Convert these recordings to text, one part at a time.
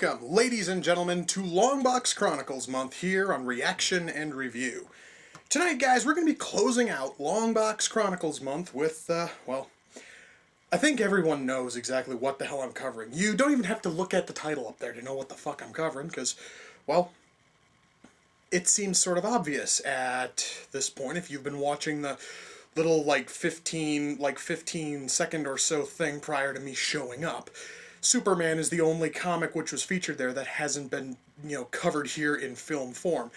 Welcome, ladies and gentlemen, to Longbox Chronicles month here on Reaction and Review. Tonight, guys, we're going to be closing out Longbox Chronicles month with, well, I think everyone knows exactly what the hell I'm covering. You don't even have to look at the title up there to know what the fuck I'm covering, because, well, it seems sort of obvious at this point if you've been watching the little, 15 second or so thing prior to me showing up. Superman is the only comic which was featured there that hasn't been, covered here in film form.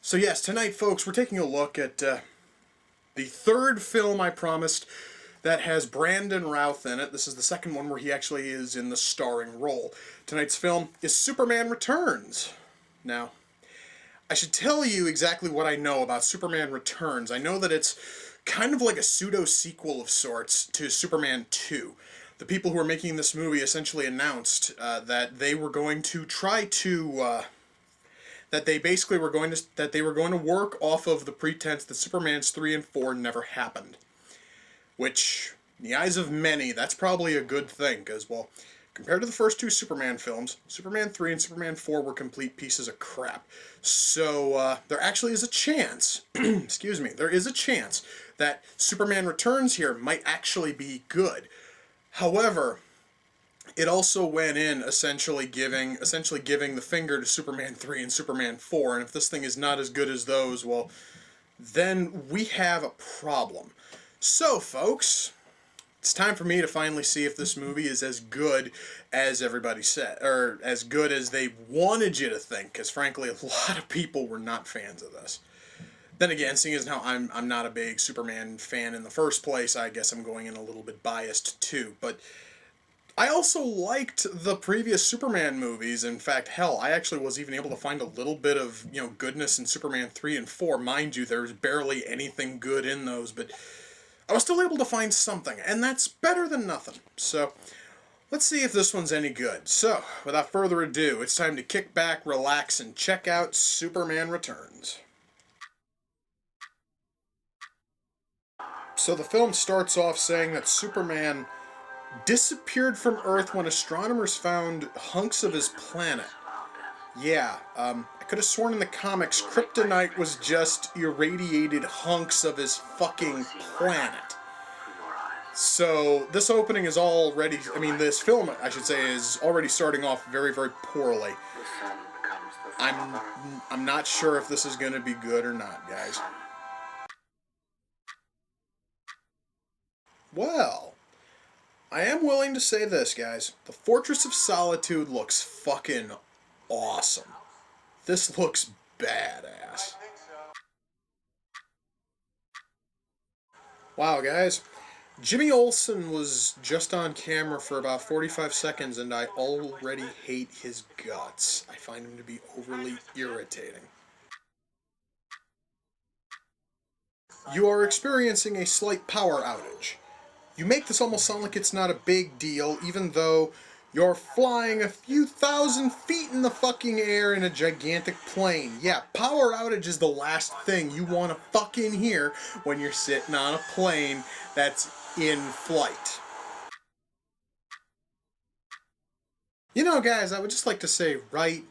So yes, tonight, folks, we're taking a look at the third film I promised that has Brandon Routh in it. This is the second one where he actually is in the starring role. Tonight's film is Superman Returns. Now, I should tell you exactly what I know about Superman Returns. I know that it's kind of like a pseudo-sequel of sorts to Superman 2. The people who are making this movie essentially announced that they were going to try to, that they were going to work off of the pretense that Superman's 3 and 4 never happened. Which, in the eyes of many, that's probably a good thing, because, well, compared to the first two Superman films, Superman 3 and Superman 4 were complete pieces of crap. So, there actually is a chance, excuse me, there is a chance that Superman Returns here might actually be good. However, it also went in essentially giving the finger to Superman 3 and Superman 4, and if this thing is not as good as those, well, then we have a problem. So, folks, it's time for me to finally see if this movie is as good as everybody said, or as good as they wanted you to think, because frankly, a lot of people were not fans of this. Then again, seeing as how I'm not a big Superman fan in the first place, I guess I'm going in a little bit biased too. But I also liked the previous Superman movies. In fact, hell, I actually was even able to find a little bit of, goodness in Superman 3 and 4. Mind you, there's barely anything good in those, but I was still able to find something, and that's better than nothing. So, let's see if this one's any good. So, without further ado, it's time to kick back, relax, and check out Superman Returns. So the film starts off saying that Superman disappeared from Earth when astronomers found hunks of his planet. Yeah, I could have sworn in the comics Kryptonite was just irradiated hunks of his fucking planet. So this opening is already, this film, I should say, is already starting off very, very poorly. I'm not sure if this is going to be good or not, guys. Well, I am willing to say this, guys. The Fortress of Solitude looks fucking awesome. This looks badass. Wow, guys. Jimmy Olsen was just on camera for about 45 seconds, and I already hate his guts. I find him to be overly irritating. You are experiencing a slight power outage. You make this almost sound like it's not a big deal, even though you're flying a few thousand feet in the fucking air in a gigantic plane. Yeah, power outage is the last thing you want to fucking hear when you're sitting on a plane that's in flight. Guys, I would just like to say right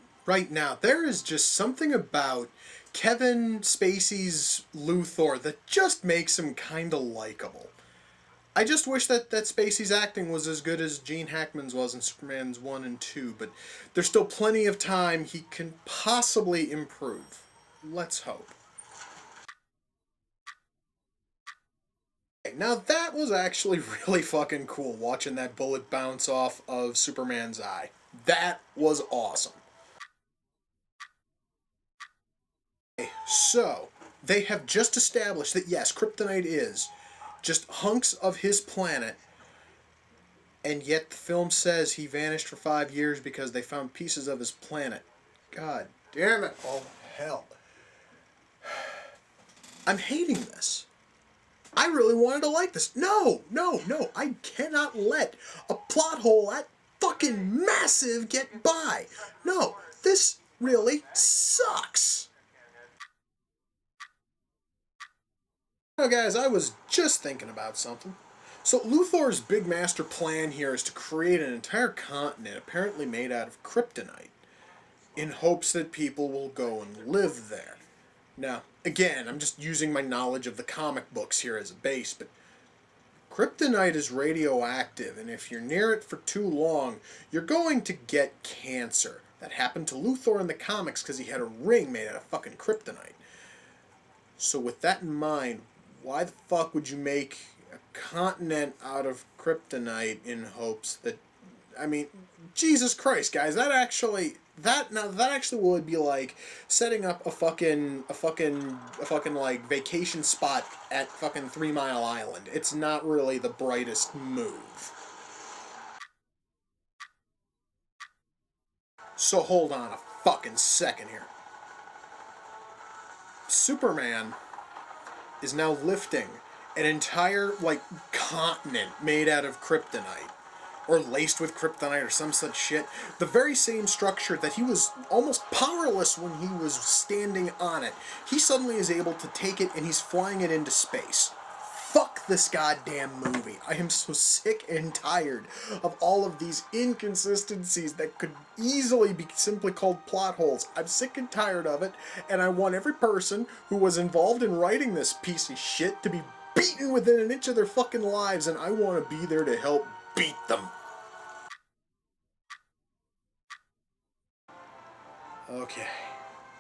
now, there is just something about Kevin Spacey's Luthor that just makes him kinda likable. I just wish that Spacey's acting was as good as Gene Hackman's was in Superman's 1 and 2, but there's still plenty of time he can possibly improve. Let's hope. Now that was actually really fucking cool, watching that bullet bounce off of Superman's eye. That was awesome. So, they have just established that yes, Kryptonite is just hunks of his planet, and yet the film says he vanished for 5 years because they found pieces of his planet. God damn it. Oh, hell. I'm hating this. I really wanted to like this. No, I cannot let a plot hole that fucking massive get by. No, this really sucks. Now, guys, I was just thinking about something. So Luthor's big master plan here is to create an entire continent apparently made out of kryptonite in hopes that people will go and live there. Now, again, I'm just using my knowledge of the comic books here as a base, but kryptonite is radioactive, and if you're near it for too long, you're going to get cancer. That happened to Luthor in the comics because he had a ring made out of fucking kryptonite. So with that in mind, why the fuck would you make a continent out of kryptonite in hopes that, I mean, Jesus Christ, guys, that actually would be like setting up a fucking like vacation spot at fucking 3 Mile Island. It's not really the brightest move. So hold on a fucking second here. Superman is now lifting an entire like continent made out of kryptonite or laced with kryptonite or some such shit. The very same structure that he was almost powerless when he was standing on it. He suddenly is able to take it and he's flying it into space. Fuck this goddamn movie. I am so sick and tired of all of these inconsistencies that could easily be simply called plot holes. I'm sick and tired of it, and I want every person who was involved in writing this piece of shit to be beaten within an inch of their fucking lives, and I want to be there to help beat them. Okay.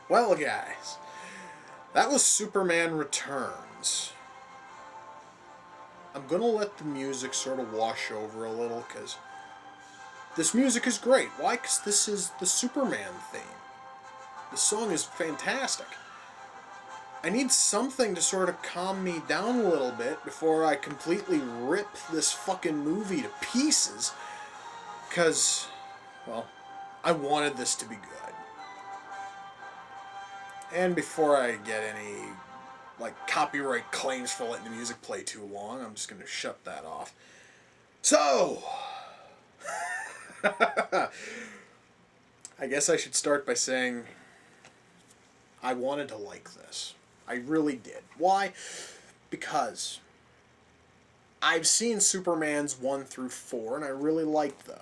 Well, guys, that was Superman Returns. I'm gonna let the music sort of wash over a little, because this music is great. Why? Because this is the Superman theme. The song is fantastic. I need something to sort of calm me down a little bit before I completely rip this fucking movie to pieces, because, well, I wanted this to be good. And before I get any like copyright claims for letting the music play too long, I'm just going to shut that off. So, I guess I should start by saying I wanted to like this. I really did. Why? Because I've seen Superman's 1 through 4, and I really liked those.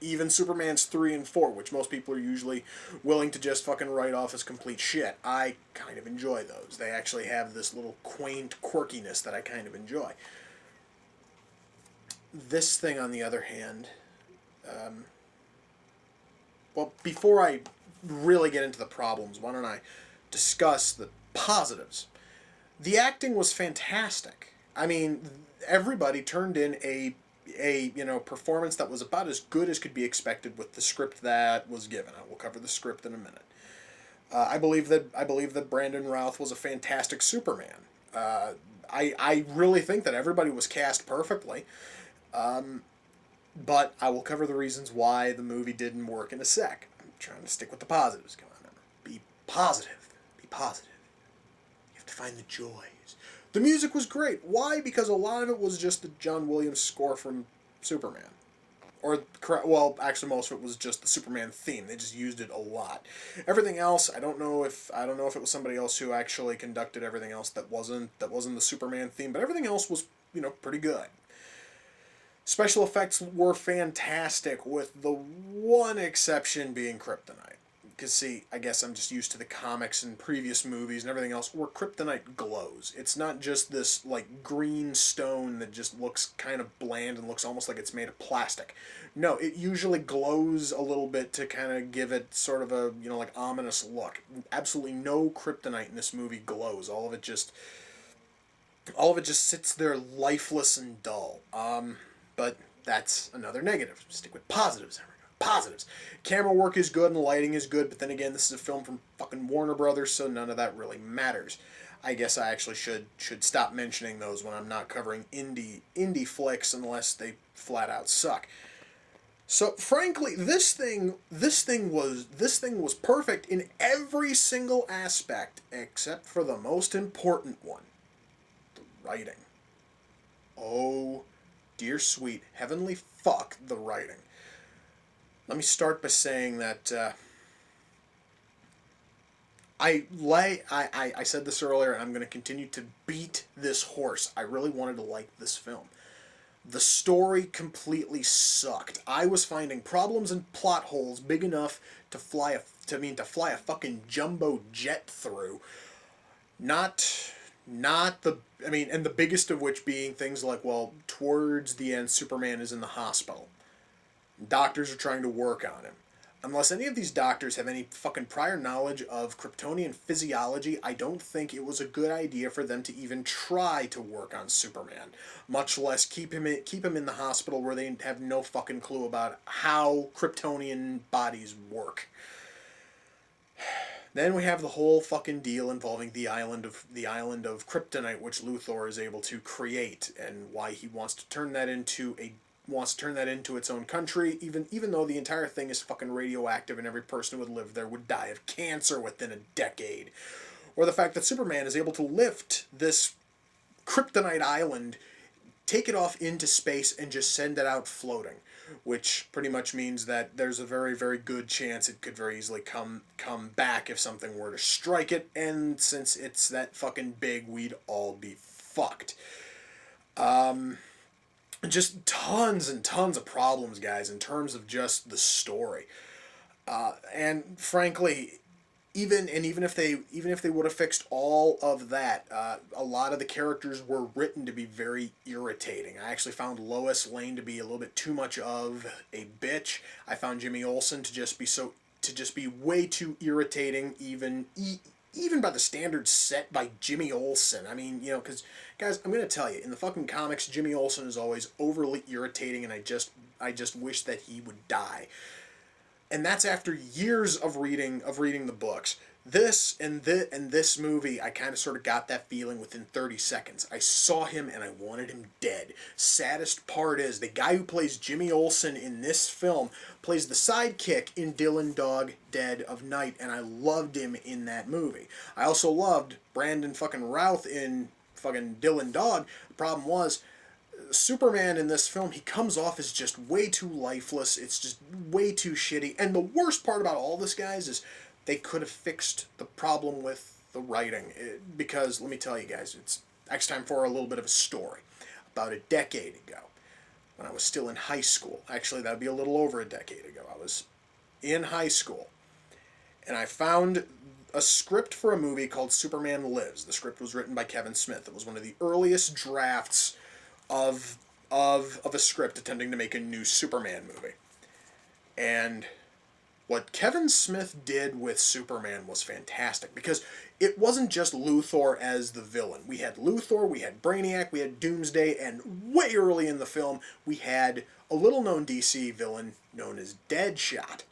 Even Superman's 3 and 4, which most people are usually willing to just fucking write off as complete shit. I kind of enjoy those. They actually have this little quaint quirkiness that I kind of enjoy. This thing, on the other hand, well, before I really get into the problems, why don't I discuss the positives? The acting was fantastic. I mean, everybody turned in a performance that was about as good as could be expected with the script that was given. I will cover the script in a minute. I believe that Brandon Routh was a fantastic Superman. I really think that everybody was cast perfectly. But I will cover the reasons why the movie didn't work in a sec. I'm trying to stick with the positives. Come on, remember. Be positive. Be positive. You have to find the joys. The music was great. Why? Because a lot of it was just the John Williams score from Superman. Or, well, actually, most of it was just the Superman theme. They just used it a lot. Everything else, I don't know if it was somebody else who actually conducted everything else that wasn't the Superman theme, but everything else was, pretty good. Special effects were fantastic, with the one exception being kryptonite. Because, see, I guess I'm just used to the comics and previous movies and everything else where kryptonite glows. It's not just this, like, green stone that just looks kind of bland and looks almost like it's made of plastic. No, it usually glows a little bit to kind of give it sort of a, like, ominous look. Absolutely no kryptonite in this movie glows. All of it just sits there lifeless and dull. But that's another negative. Stick with positives, everyone. Positives. Camera work is good and the lighting is good, but then again, this is a film from fucking Warner Brothers, so none of that really matters. I guess I actually should stop mentioning those when I'm not covering indie flicks unless they flat out suck. So frankly, this thing was perfect in every single aspect except for the most important one. The writing. Oh, dear sweet heavenly fuck, the writing. Let me start by saying that I said this earlier, and I'm going to continue to beat this horse. I really wanted to like this film. The story completely sucked. I was finding problems and plot holes big enough to fly a fucking jumbo jet through. Not not the and the biggest of which being things like, well, towards the end Superman is in the hospital. Doctors are trying to work on him. Unless any of these doctors have any fucking prior knowledge of Kryptonian physiology, I don't think it was a good idea for them to even try to work on Superman. Much less keep him in the hospital where they have no fucking clue about how Kryptonian bodies work. Then we have the whole fucking deal involving the island of Kryptonite, which Luthor is able to create, and why he wants to turn that into its own country, even though the entire thing is fucking radioactive and every person who would live there would die of cancer within a decade. Or the fact that Superman is able to lift this Kryptonite island, take it off into space, and just send it out floating, which pretty much means that there's a very, very good chance it could very easily come back if something were to strike it, and since it's that fucking big, we'd all be fucked. Just tons and tons of problems, guys, in terms of just the story. And frankly, even if they would have fixed all of that, a lot of the characters were written to be very irritating. I actually found Lois Lane to be a little bit too much of a bitch. I found Jimmy Olsen to just be way too irritating, even by the standards set by Jimmy Olsen. I mean, because, guys, I'm going to tell you, in the fucking comics, Jimmy Olsen is always overly irritating, and I just wish that he would die. And that's after years of reading the books. This movie, I kind of sort of got that feeling within 30 seconds. I saw him and I wanted him dead. Saddest part is, the guy who plays Jimmy Olsen in this film plays the sidekick in Dylan Dog Dead of Night, and I loved him in that movie. I also loved Brandon fucking Routh in fucking Dylan Dog. The problem was, Superman in this film, he comes off as just way too lifeless. It's just way too shitty. And the worst part about all this, guys, is they could have fixed the problem with the writing. Because, let me tell you guys, it's next time for a little bit of a story. About a decade ago, when I was still in high school, actually that would be a little over a decade ago, I was in high school, and I found a script for a movie called Superman Lives. The script was written by Kevin Smith. It was one of the earliest drafts of a script attempting to make a new Superman movie. And what Kevin Smith did with Superman was fantastic, because it wasn't just Luthor as the villain. We had Luthor, we had Brainiac, we had Doomsday, and way early in the film, we had a little-known DC villain known as Deadshot.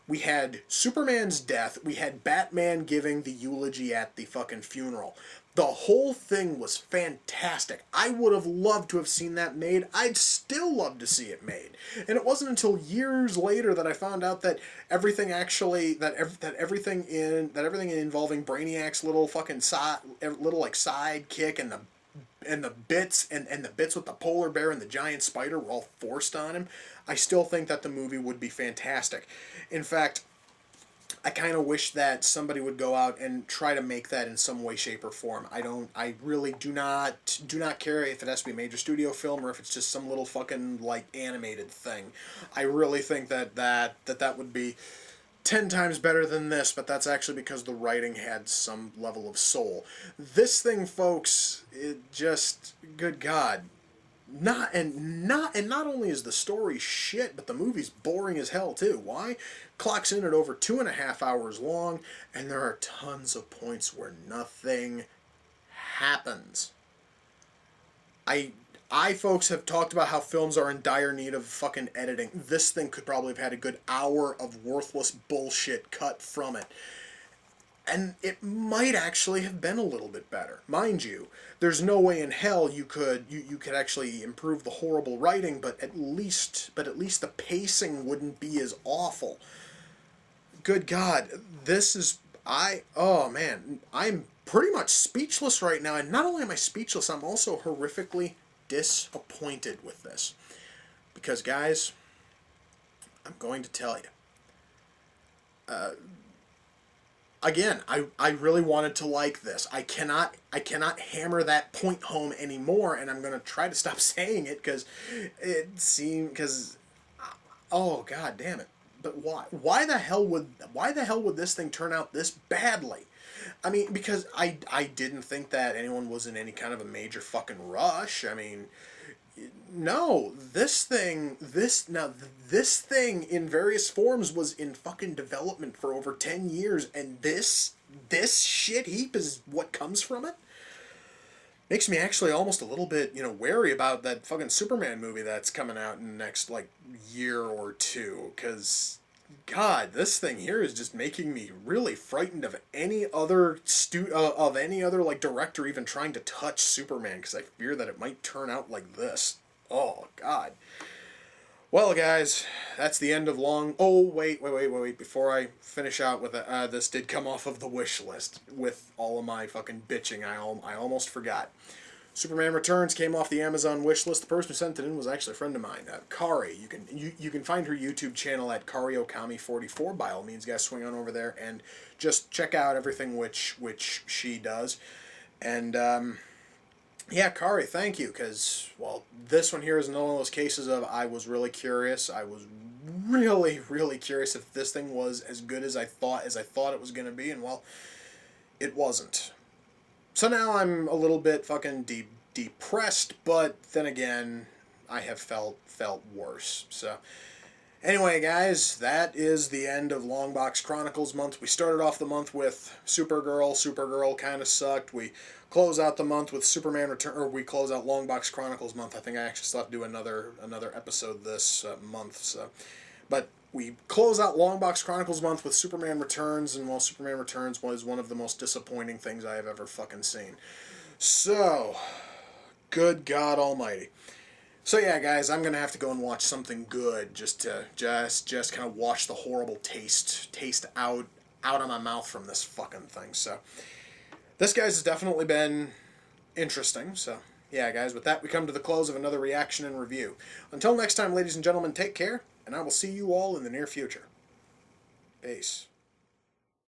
We had Superman's death, we had Batman giving the eulogy at the fucking funeral. The whole thing was fantastic. I would have loved to have seen that made. I'd still love to see it made. And it wasn't until years later that I found out that everything involving Brainiac's little fucking sidekick and the bits with the polar bear and the giant spider were all forced on him. I still think that the movie would be fantastic. In fact, I kind of wish that somebody would go out and try to make that in some way, shape, or form. I really do not care if it has to be a major studio film or if it's just some little fucking, like, animated thing. I really think that would be 10 times better than this, but that's actually because the writing had some level of soul. This thing, folks, it just, good God. Not only is the story shit, but the movie's boring as hell too. Why? Clocks in at over 2.5 hours long, and there are tons of points where nothing happens. Folks, have talked about how films are in dire need of fucking editing. This thing could probably have had a good hour of worthless bullshit cut from it. And it might actually have been a little bit better. Mind you, there's no way in hell you could actually improve the horrible writing, but at least the pacing wouldn't be as awful. Good God, oh man, I'm pretty much speechless right now, and not only am I speechless, I'm also horrifically disappointed with this. Because, guys, I'm going to tell you. again, I really wanted to like this. I cannot hammer that point home anymore, and I'm gonna try to stop saying it because it seemed because oh god damn it. But why? Why the hell would this thing turn out this badly? I mean, because I didn't think that anyone was in any kind of a major fucking rush. I mean, no, this thing in various forms was in fucking development for over 10 years, and this shit heap is what comes from it. Makes me actually almost a little bit, wary about that fucking Superman movie that's coming out in the next like year or two, cuz God, this thing here is just making me really frightened of any other of any other like director even trying to touch Superman, because I fear that it might turn out like this. Oh God. Well, guys, that's the end of long. Oh wait! Before I finish out with it, this did come off of the wish list with all of my fucking bitching. I almost forgot. Superman Returns came off the Amazon wish list. The person who sent it in was actually a friend of mine, Kari. You can find her YouTube channel at Kari Okami44. By all means, guys, swing on over there and just check out everything which she does. And yeah, Kari, thank you, because, well, this one here is another one of those cases of I was really curious. I was really, really curious if this thing was as good as I thought it was going to be, and, well, it wasn't. So now I'm a little bit fucking depressed, but then again, I have felt worse. So anyway, guys, that is the end of Longbox Chronicles month. We started off the month with Supergirl. Supergirl kind of sucked. We close out the month with Superman Return, or we close out Longbox Chronicles month. I think I actually still have to do another episode this month. So, but we close out Longbox Chronicles month with Superman Returns, and while Superman Returns was one of the most disappointing things I have ever fucking seen. So, good God Almighty. So yeah, guys, I'm gonna have to go and watch something good just to just kind of wash the horrible taste out of my mouth from this fucking thing. So this, guys, has definitely been interesting. So yeah, guys, with that we come to the close of another reaction and review. Until next time, ladies and gentlemen, take care, and I will see you all in the near future. Peace.